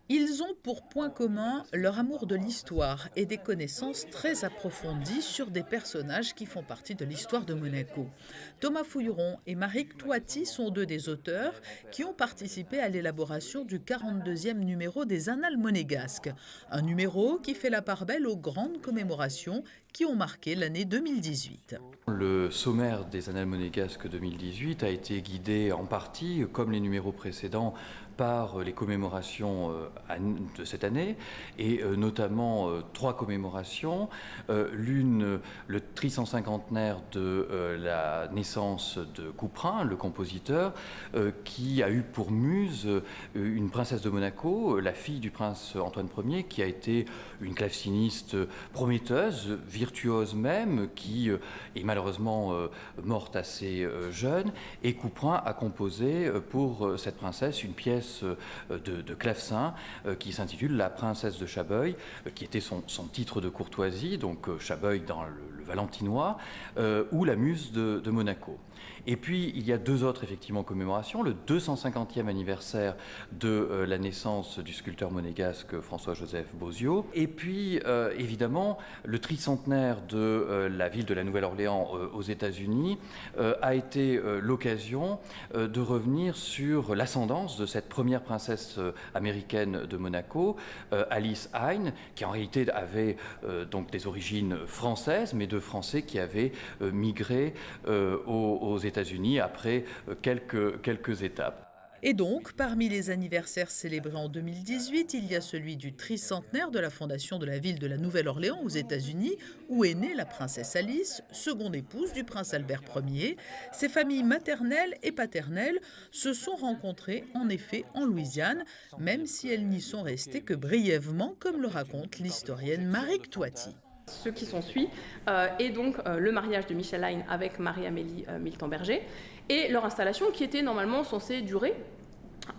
Ils ont pour point commun leur amour de l'histoire et des connaissances très approfondies sur des personnages qui font partie de l'histoire de Monaco. Thomas Fouilleron et Maric Touati sont deux des auteurs qui ont participé à l'élaboration du 42e numéro des Annales monégasques, un numéro qui fait la part belle aux grandes commémorations qui ont marqué l'année 2018. Le sommaire des Annales monégasques 2018 a été guidé en partie, comme les numéros précédents, par les commémorations de cette année, et notamment trois commémorations. L'une, le tricentennaire de la naissance de Couperin, le compositeur, qui a eu pour muse une princesse de Monaco, la fille du prince Antoine Ier, qui a été une claveciniste prometteuse, virtuose même, qui est malheureusement morte assez jeune, et Couperin a composé pour cette princesse une pièce de clavecin qui s'intitule La princesse de Chabeuil, qui était son titre de courtoisie, donc Chabeuil dans le valentinois, ou la muse de Monaco. Et puis il y a deux autres effectivement commémorations, le 250e anniversaire de la naissance du sculpteur monégasque François-Joseph Bozio, et puis évidemment le tricentenaire de la ville de la Nouvelle-Orléans aux États-Unis a été l'occasion de revenir sur l'ascendance de cette première princesse américaine de Monaco, Alice Heine, qui en réalité avait donc des origines françaises, mais de Français qui avaient migré aux États-Unis après quelques étapes. Et donc, parmi les anniversaires célébrés en 2018, il y a celui du tricentenaire de la fondation de la ville de la Nouvelle-Orléans aux États-Unis, où est née la princesse Alice, seconde épouse du prince Albert Ier. Ses familles maternelles et paternelles se sont rencontrées en effet en Louisiane, même si elles n'y sont restées que brièvement, comme le raconte l'historienne Maric Touati. Ce qui s'ensuit est donc le mariage de Michel Heine avec Marie-Amélie Milton-Berger et leur installation qui était normalement censée durer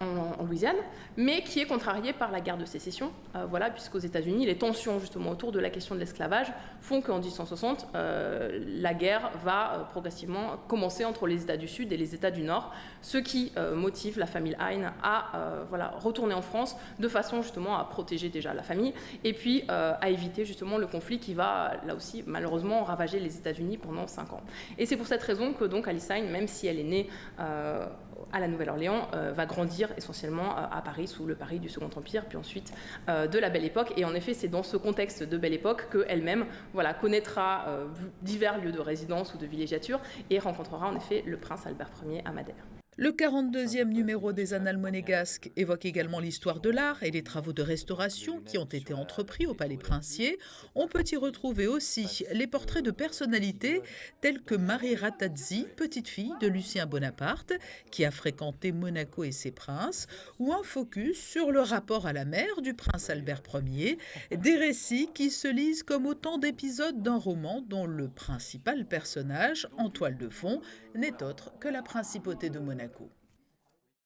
en Louisiane, mais qui est contrariée par la guerre de sécession, voilà, puisqu'aux États-Unis, les tensions justement autour de la question de l'esclavage font qu'en 1860, la guerre va progressivement commencer entre les États du Sud et les États du Nord, ce qui motive la famille Heine à voilà, retourner en France de façon justement à protéger déjà la famille et puis à éviter justement le conflit qui va là aussi malheureusement ravager les États-Unis pendant 5 ans. Et c'est pour cette raison que donc Alice Heine, même si elle est née à la Nouvelle-Orléans, va grandir essentiellement à Paris, sous le Paris du Second Empire, puis ensuite de la Belle Époque. Et en effet, c'est dans ce contexte de Belle Époque qu'elle-même voilà, connaîtra divers lieux de résidence ou de villégiature et rencontrera en effet le prince Albert Ier à Madère. Le 42e numéro des Annales monégasques évoque également l'histoire de l'art et les travaux de restauration qui ont été entrepris au Palais Princier. On peut y retrouver aussi les portraits de personnalités telles que Marie Ratazzi, petite-fille de Lucien Bonaparte, qui a fréquenté Monaco et ses princes, ou un focus sur le rapport à la mer du prince Albert Ier, des récits qui se lisent comme autant d'épisodes d'un roman dont le principal personnage, en toile de fond, n'est autre que la principauté de Monaco.